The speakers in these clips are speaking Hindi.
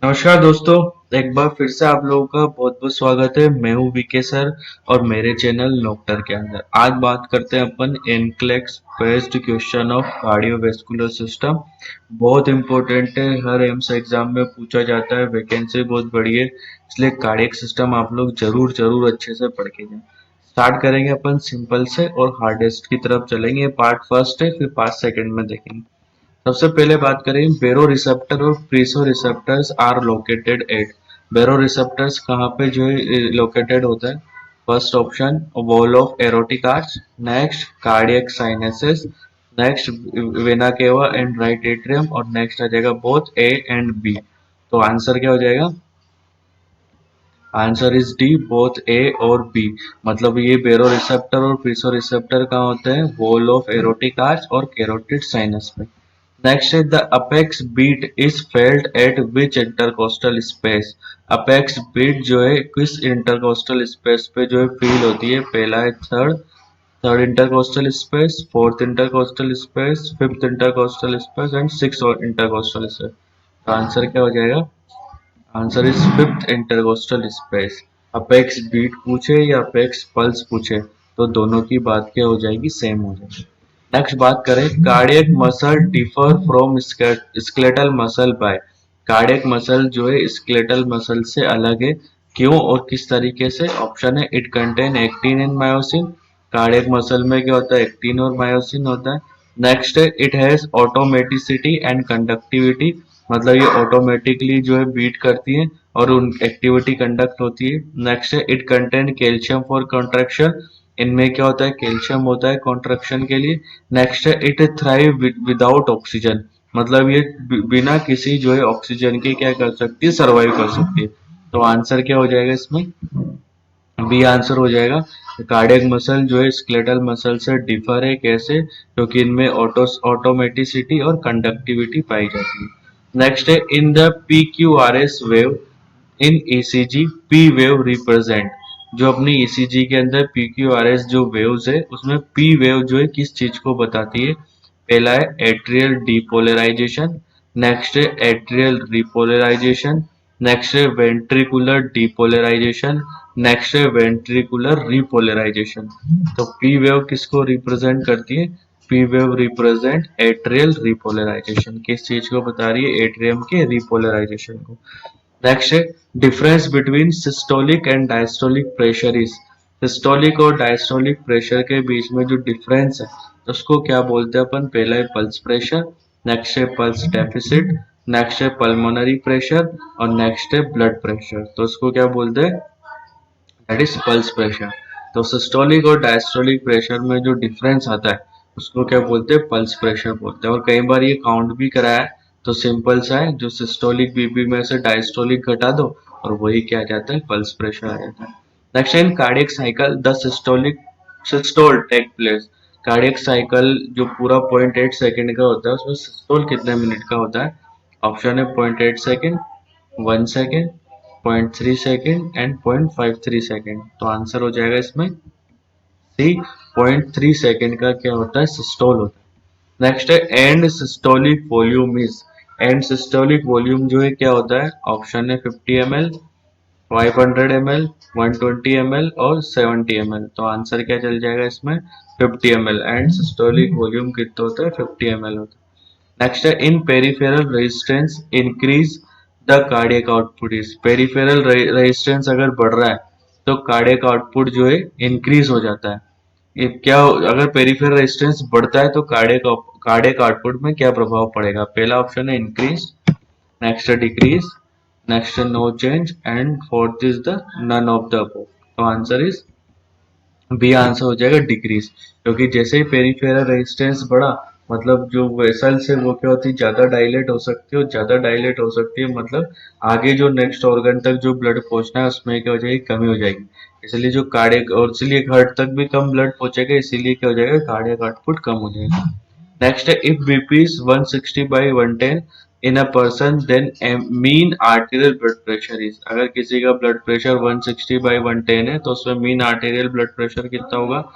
नमस्कार दोस्तों। एक बार फिर से आप लोगों का बहुत बहुत स्वागत है। मैं हूँ वीके सर और मेरे चैनल डॉक्टर के अंदर आज बात करते हैं अपन NCLEX based question of cardiovascular system. बहुत इंपॉर्टेंट है, हर एम्स एग्जाम में पूछा जाता है, वैकेंसी बहुत बड़ी है, इसलिए कार्डियक सिस्टम आप लोग जरूर जरूर अच्छे से पढ़ के जाएं। स्टार्ट करेंगे अपन सिंपल से और हार्डेस्ट की तरफ चलेंगे। पार्ट फर्स्ट है, फिर पार्ट सेकंड में देखेंगे। सबसे पहले बात करें बेरो रिसेप्टर और pressoreceptors are located at. Baroreceptors कहाँ पे जो है लोकेटेड होता है? First option wall of aortic arch, next cardiac sinuses, next vena cava and right atrium, और नेक्स्ट आ जाएगा बोथ ए एंड बी। तो आंसर क्या हो जाएगा? Answer is D, both A और बी। मतलब ये बेरो रिसेप्टर और प्रीसो रिसेप्टर कहाँ होते हैं? वॉल ऑफ एरोटिक आर्च और कैरोटिड साइनस में। नेक्स्ट है the apex beat is felt at which intercostal space. Apex beat जो है किस इंटरकोस्टल स्पेस पे जो है फील होती है? पहला है third third intercostal space, fourth intercostal space, fifth intercostal space and six intercostal space. तो आंसर क्या हो जाएगा? Answer is fifth intercostal space. Apex beat पूछे या अपेक्स पल्स पूछे तो दोनों की बात क्या हो जाएगी? सेम हो जाएगी। नेक्स्ट बात करें cardiac muscle differ from skeletal muscle by. Cardiac muscle जो है स्केलेटल मसल से अलग है, क्यों और किस तरीके से? ऑप्शन है it contain actin and myosin. Cardiac muscle में क्या होता है? एक्टिन और मायोसिन होता है। नेक्स्ट है it has automaticity and conductivity. मतलब ये ऑटोमेटिकली जो है बीट करती है और उन एक्टिविटी कंडक्ट होती है। नेक्स्ट है it contain calcium for contraction. इनमें क्या होता है? कैल्शियम होता है कॉन्ट्रैक्शन के लिए। नेक्स्ट है इट थ्राइव विदाउट ऑक्सीजन। मतलब ये बिना किसी जो है ऑक्सीजन के क्या कर सकती है? सर्वाइव कर सकती है। तो आंसर क्या हो जाएगा इसमें? बी आंसर हो जाएगा। कार्डियक मसल जो है स्केलेटल मसल से डिफर है, कैसे? क्योंकि इनमें ऑटोमेटिसिटी और कंडक्टिविटी पाई जाती है। नेक्स्ट है in the P Q R S wave in ECG P wave represent. जो अपनी ईसीजी के अंदर पी क्यू आर एस जो वेव्स है उसमें पी वेव जो है किस चीज को बताती है? पहला है एट्रियल डीपोलराइजेशन, नेक्स्ट है एट्रियल रिपोलराइजेशन, नेक्स्ट है वेंट्रिकुलर डीपोलराइजेशन, नेक्स्ट है वेंट्रिकुलर रिपोलराइजेशन। तो पी वेव किसको रिप्रेजेंट करती है? P wave represent atrial repolarization. किस चीज को बता रही है? एट्रियम के रिपोलराइजेशन को। नेक्स्ट है difference between systolic and diastolic pressure is. Systolic और डायस्टोलिक प्रेशर के बीच में जो डिफरेंस है उसको क्या बोलते हैं अपन? पहला है पल्स प्रेशर, नेक्स्ट है पल्स डेफिसिट, नेक्स्ट है पल्मोनरी प्रेशर और नेक्स्ट है ब्लड प्रेशर। तो उसको क्या बोलते हैं? That is pulse pressure. तो सिस्टोलिक और डायस्टोलिक प्रेशर में जो डिफरेंस आता है उसको क्या बोलते हैं? पल्स प्रेशर बोलते हैं। और कई बार ये काउंट भी कराया है, तो सिंपल सा है, जो सिस्टोलिक बीपी में से डायस्टोलिक घटा दो और वही क्या आ जाता है? पल्स प्रेशर आ जाता है। Next in cardiac cycle the systole take place. Cardiac cycle जो पूरा 0.8 सेकंड का होता है उसमें सिस्टोल कितने मिनट का होता है? ऑप्शन है 0.8 second, 1 second, 0.3 second and 0.53 second. तो आंसर हो जाएगा इसमें सी, 0.3 सेकंड का क्या होता है? सिस्टोल होता है। नेक्स्ट है and systolic volume is. And systolic volume जो है क्या होता है? ऑप्शन है 50 ml, 500 ml, 120 ml और 70 ml। तो आंसर क्या चल जाएगा इसमें? 50 ml। एंड सिस्टोलिक वॉल्यूम कितना होता है? 50 ml होता है। नेक्स्ट है in peripheral resistance increase the cardiac output is. Peripheral resistance अगर बढ़ रहा है तो कार्डियक आउटपुट जो है इंक्रीज हो जाता है। ये क्या अगर पेरिफेरल रेजिस्टेंस बढ़ता है तो कार्डियक कार्डियक आउटपुट में क्या प्रभाव पड़ेगा? पहला ऑप्शन है इंक्रीज, नेक्स्ट है डिक्रीज, नेक्स्ट है no change and fourth is the none of the above. तो आंसर इज बी आंसर हो जाएगा डिक्रीज। क्योंकि जैसे ही पेरिफेरल रेजिस्टेंस बढ़ा मतलब जो वेसल्स है वो क्या होती है? ज्यादा डायलेट हो सकती है, और ज्यादा डायलेट हो सकती है मतलब आगे जो नेक्स्ट ऑर्गन तक जो ब्लड पहुंचना है उसमें क्या हो जाएगी? कमी हो जाएगी। इसलिए जो कार्डियक और इसलिए हार्ट तक भी कम ब्लड पहुंचेगा, इसीलिए क्या हो जाएगा? कार्डियक आउटपुट कम हो जाएगा। नेक्स्ट है if BP is 160/110 in a person then mean arterial blood pressure is. अगर किसी का ब्लड प्रेशर 160/110 है तो उसमें मीन आर्टेरियल ब्लड प्रेशर कितना होगा?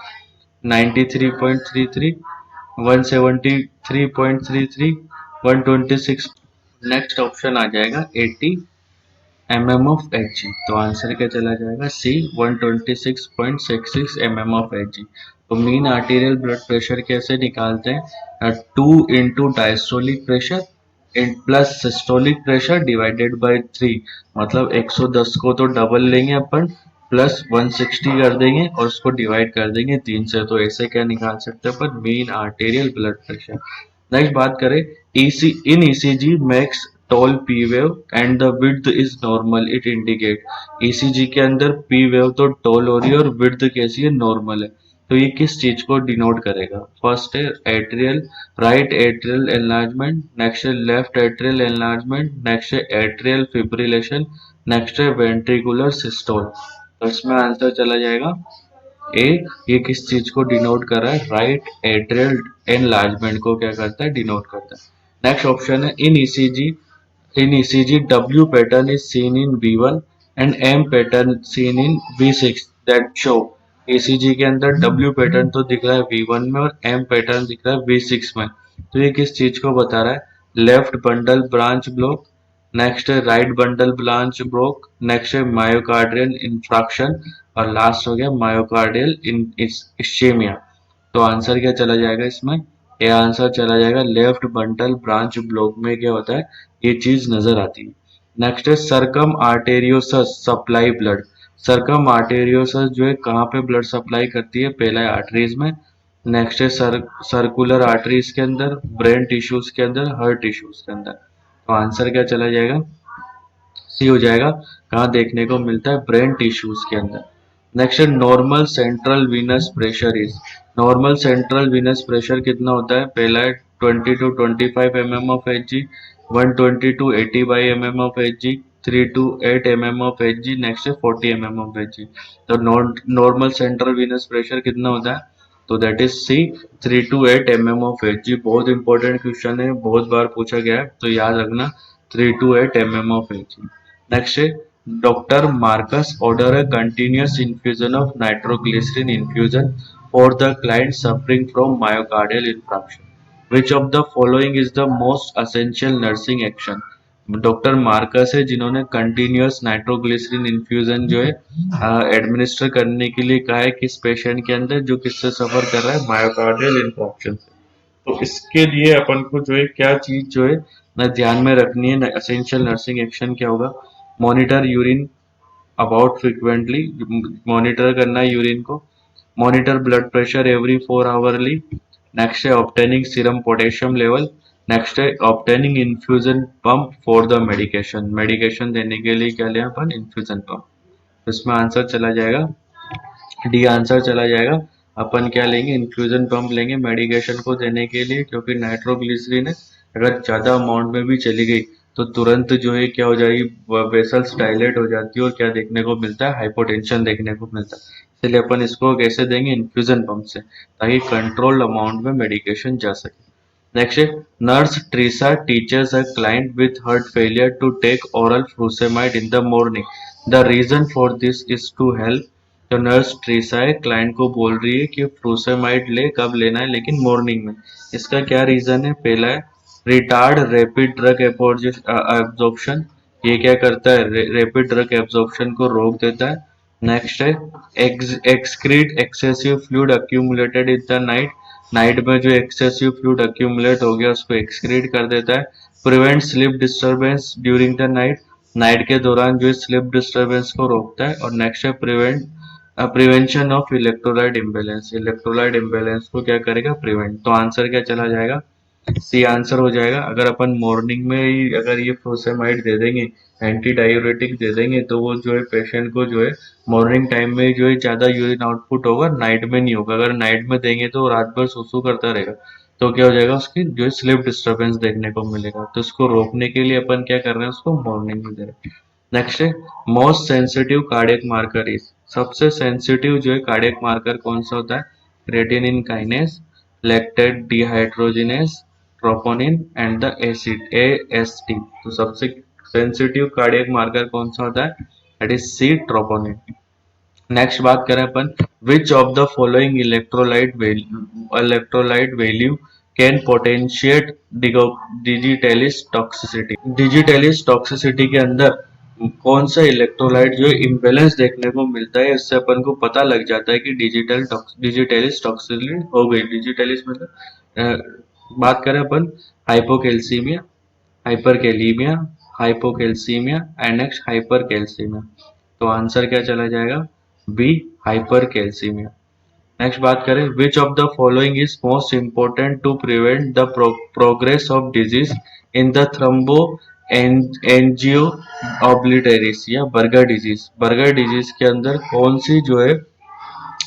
93.33, 173.33, 126। नेक्स्ट ऑप्शन आ जाएगा 80। mm of Hg। तो आंसर क्या चला जाएगा सी 126.66 mm of Hg। तो मीन आर्टीरियल ब्लड प्रेशर कैसे निकालते हैं, 2 × diastolic pressure plus systolic pressure divided by 3। मतलब 110 को तो डबल लेंगे अपन, प्लस 160 कर देंगे और उसको डिवाइड कर देंगे 3 से। तो ऐसे क्या निकाल सकते हैं अपन, mean arterial blood pressure. Next बात करें, EC in ECG makes tall P wave and the width is normal, it indicate। ECG के अंदर P wave तो टॉल हो रही है और width कैसी है, नॉर्मल है। तो ये किस चीज को डिनोट करेगा, फर्स्ट है atrial, right atrial enlargement, next है लेफ्ट एट्रियल एनलार्जमेंट, नेक्स्ट है एट्रियल फिब्रिलेशन, नेक्स्ट है वेंट्रिकुलर सिस्टोल। तो इसमें आंसर चला जाएगा ए। ये किस चीज को डिनोट कर रहा है, राइट एट्रियल एनलार्जमेंट को क्या करता है, डिनोट करता है। नेक्स्ट ऑप्शन है इन ECG W pattern is seen in V1 and M pattern seen in V6 that show। ECG के अंदर W पैटर्न तो दिख रहा है V1 में और M पैटर्न दिख रहा है V6 में। तो ये किस चीज को बता रहा है, left bundle branch block, next है right bundle branch block, next है मायोकार्डियल इंफ्रैक्शन और लास्ट हो गया मायोकार्डियल इश्चेमिया। तो आंसर क्या चला जाएगा इसमें, ये आंसर चला जाएगा लेफ्ट बंडल ब्रांच ब्लॉक में क्या होता है, ये चीज नजर आती है। नेक्स्ट है सरकम आर्टेरियोसस सप्लाई ब्लड। सरकम आर्टेरियोसस जो है कहाँ पे ब्लड सप्लाई करती है, पहला है आर्टरीज में, नेक्स्ट है सर्कुलर आर्टरीज के अंदर, ब्रेन टिश्यूज के अंदर, हार्ट टिश्यूज के अंदर। तो आंसर क्या चला जाएगा, सी हो जाएगा। कहाँ देखने को मिलता है, ब्रेन टिश्यूज के अंदर। नेक्स्ट है normal central venous pressure is. Normal central venous pressure कितना होता है, पहला है 20 to 25 mm of Hg, 120 to 80 by mm of Hg, 3 to 8 mm of Hg, next है 40 mm of Hg। तो नॉर्मल सेंट्रल वीनस प्रेशर कितना होता है, तो that is C 3 to 8 mm of Hg। बहुत इंपॉर्टेंट क्वेश्चन है, बहुत बार पूछा गया है, तो याद रखना 3 to 8 mm of Hg। Next है doctor Marcus order a continuous infusion of nitroglycerin infusion for the client suffering from myocardial infarction। Which of the following is the most essential nursing action। Doctor Marcus है जिन्होंने कंटिन्यूस नाइट्रोग्लिसरीन इन्फ्यूजन जो है एडमिनिस्टर करने के लिए कहा है किस पेशेंट के अंदर जो किससे सफर कर रहा है, मायोकार्डियल इन्फॉर्क्शन से। तो इसके लिए अपन को जो है क्या चीज जो है ना ध्यान में रखनी है, एसेंशियल नर्सिंग एक्शन क्या होगा, monitor urine about frequently, monitor करना है यूरिन को, monitor blood pressure every 4 hourly, next है obtaining serum potassium level, next है obtaining infusion pump for the medication. Medication देने के लिए क्या लें अपन, इन्फ्यूजन पंप। इसमें आंसर चला जाएगा डी, आंसर चला जाएगा। अपन क्या लेंगे, इन्फ्यूजन पंप लेंगे मेडिकेशन को देने के लिए, क्योंकि नाइट्रोग्लिसरीन है अगर ज्यादा अमाउंट में भी चली गई तो तुरंत जो है क्या हो जाएगी, वेसल्स डायलेट हो जाती है और क्या देखने को मिलता है, हाइपोटेंशन देखने को मिलता है। इसलिए अपन इसको कैसे देंगे, इन्फ्यूजन पंप से, ताकि कंट्रोल अमाउंट में मेडिकेशन जा सके। Next is Nurse Teresa teaches a client with heart failure to take oral furosemide in the morning। The reason for this is to help। तो नर्स ट्रीसा है, क्लाइंट को बोल रही है कि फ्रूसेमाइड ले, कब लेना है, लेकिन मॉर्निंग में। इसका क्या रीजन है, पहला है रिटार्ड रैपिड ड्रग एब्जॉर्प्शन। ये क्या करता है, रैपिड ड्रग एब्जॉर्प्शन को रोक देता है। नेक्स्ट है excrete excessive fluid accumulated in the night. Night में जो एक्सेसिव फ्लूइड अक्यूमुलेट हो गया उसको एक्सक्रीट कर देता है। Prevent sleep disturbance during the night. Night के दौरान जो स्लीप डिस्टर्बेंस को रोकता है। और नेक्स्ट है prevention of electrolyte imbalance. Electrolyte imbalance को क्या करेगा, प्रिवेंट। तो आंसर क्या चला जाएगा, सी आंसर हो जाएगा। अगर अपन मॉर्निंग में ही अगर ये फ्रोसेमाइड दे देंगे, एंटी डायूरेटिक दे देंगे, तो वो जो है पेशेंट को जो है मॉर्निंग टाइम में जो है ज्यादा यूरिन आउटपुट होगा, नाइट में नहीं होगा। अगर नाइट में देंगे तो रात भर सुसु करता रहेगा, तो क्या हो जाएगा, उसकी जो है स्लीप डिस्टर्बेंस देखने को मिलेगा। तो इसको रोकने के लिए अपन क्या कर रहे हैं, उसको मॉर्निंग में दे रहे हैं। नेक्स्ट है most sensitive cardiac marker is. सबसे सेंसिटिव जो है कार्डियक मार्कर कौन सा होता है, creatinine kinase, lactate dehydrogenase, troponin and the acid AST। तो सबसे सेंसिटिव कार्डियक मार्कर कौन सा होता है, that is C, troponin. Next बात करें अपन, which of the following electrolyte value can potentiate digitalis toxicity. Digitalis toxicity के अंदर कौन सा इलेक्ट्रोलाइट जो है इम्बेलेंस देखने को मिलता है, इससे अपन को पता लग जाता है कि डिजिटलिस टॉक्सिलिटी हो गई। डिजिटलिस मतलब बात करें अपन hypocalcemia, hyperkalemia, hypocalcemia and next hypercalcemia. तो आंसर क्या चला जाएगा? B, hypercalcemia. नेक्स्ट बात करें, which of the following is most important to prevent the progress of disease in the thromboangiitis obliterans या बर्गर डिजीज। बर्गर डिजीज के अंदर कौन सी जो है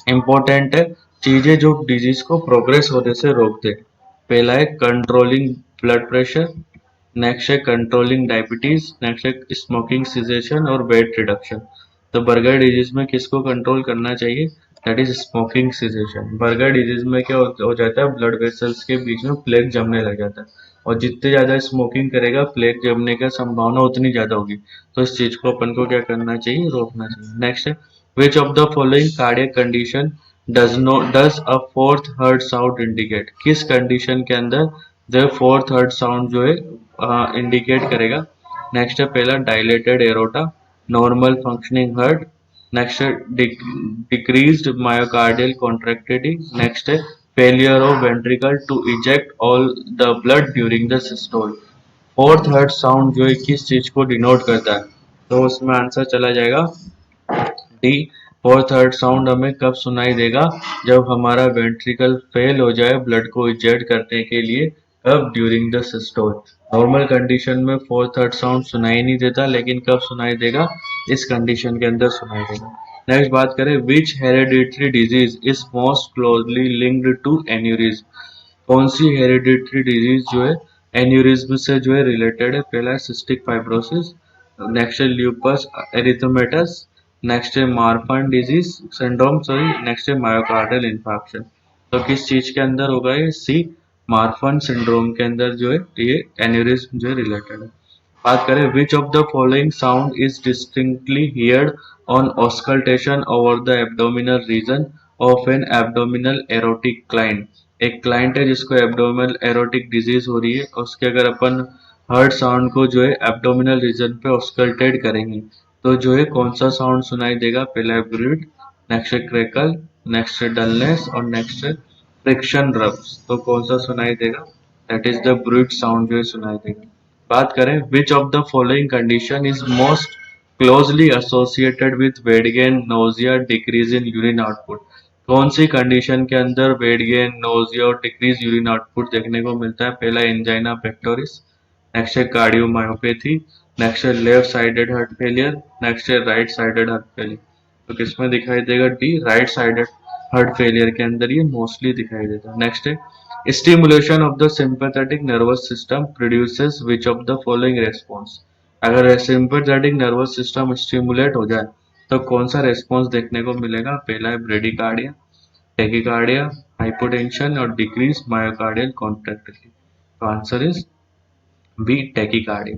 इम्पोर्टेंट है चीजें जो डिजीज को प्रोग्रेस होने से रोकते? पहला है कंट्रोलिंग ब्लड प्रेशर, नेक्स्ट है कंट्रोलिंग डायबिटीज, नेक्स्ट है स्मोकिंग सिजेशन और वेट रिडक्शन। तो बर्गर डिजीज में किसको कंट्रोल करना चाहिए? That is smoking caseation. Burger disease में क्या हो जाता है, ब्लड वेसल्स के बीच में प्लेग जमने लग जाता है, और जितने ज्यादा स्मोकिंग करेगा प्लेग जमने का संभावना उतनी ज्यादा होगी। तो इस चीज को अपन को क्या करना चाहिए? रोकना चाहिए। नेक्स्ट है, विच of the following cardiac condition does a fourth heart sound indicate? किस कंडीशन के अंदर जो फोर्थ हार्ट साउंड जो है इंडिकेट करेगा? नेक्स्ट है पहला dilated aorta, normal functioning heart, next है डिक्रीज्ड मायोकार्डियल कॉन्ट्रैक्टिलिटी, नेक्स्ट है failure of ventricle to eject all the blood during the systole. Fourth heart sound जो है किस चीज को डिनोट करता है? तो उसमें आंसर चला जाएगा डी, फोर्थ थर्ड साउंड हमें कब सुनाई देगा? जब हमारा वेंट्रिकल फेल हो जाए ब्लड को इजेक्ट करने के लिए। कब? During the systole. Normal condition में फोर्थ थर्ड साउंड सुनाई नहीं देता, लेकिन कब सुनाई देगा? इस कंडीशन के अंदर सुनाई देगा। नेक्स्ट बात करें, which hereditary disease is most closely linked to aneurysm? कौन सी हेरिडिटरी डिजीज जो है एन्यूरिज्म से जो है रिलेटेड है? पहला है सिस्टिक फाइब्रोसिस, नेक्स्ट है ल्यूपस एरिथमेटस, नेक्स्ट है Marfan disease syndrome, sorry, next है मायोकार्डियल इंफार्क्शन। तो किस चीज के अंदर होगा ये? सी, मार्फन सिंड्रोम के अंदर जो है ये एन्यूरिज्म जो है रिलेटेड है। बात करें, which of the following sound is distinctly heard on auscultation over the abdominal region of an abdominal aortic client? एक क्लाइंट है जिसको एब्डोमिनल एरोटिक डिजीज हो रही है, उसके अगर अपन हर्ट साउंड को जो है एब्डोमिनल रीजन पे ऑस्कल्टेट करेंगे तो जो है कौन सा साउंड सुनाई देगा? पहला है ब्रीड, नेक्स्ट है क्रैकल, नेक्स्ट है डलनेस और नेक्स्ट है फ्रिक्शन रब्स। तो कौन सा सुनाई देगा? That is the breed sound जो है सुनाई देगा। बात करें, which of the following condition is most closely associated with weight gain, nausea, decrease in urine output? कौन सी कंडीशन के अंदर वेट गेन, नोजिया और डिक्रीज यूरिन आउटपुट देखने को मिलता है? पहला एंजाइना पेक्टोरिस, नेक्स्ट है कार्डियोमायोपैथी, नेक्स्ट है left sided heart failure, next है राइट साइडेड हार्ट फेलियर। तो किसमें दिखाई देगा? D, right sided heart failure के अंदर ये मोस्टली दिखाई देता है। नेक्स्ट है, stimulation of the sympathetic nervous system produces which of the following response? अगर सिंपैथेटिक नर्वस सिस्टम स्टिमुलेट हो जाए तो कौन सा रेस्पॉन्स देखने को मिलेगा? पहला है ब्रेडिकार्डिया, टेकिकार्डिया, हाइपोटेंशन और डिक्रीज मायोकार्डियल कॉन्ट्रैक्टिलिटी। तो answer is B, tachycardia.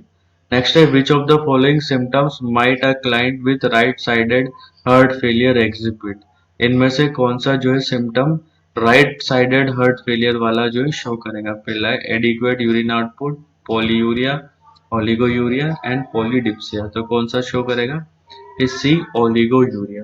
Next है, which of the following symptoms might a client with right-sided heart failure exhibit? इनमें से कौन सा जो है symptom right sided heart failure वाला जो है शो करेगा? पहला है adequate urine output, polyuria, oliguria and polydipsia. तो कौन सा शो करेगा? C, oliguria.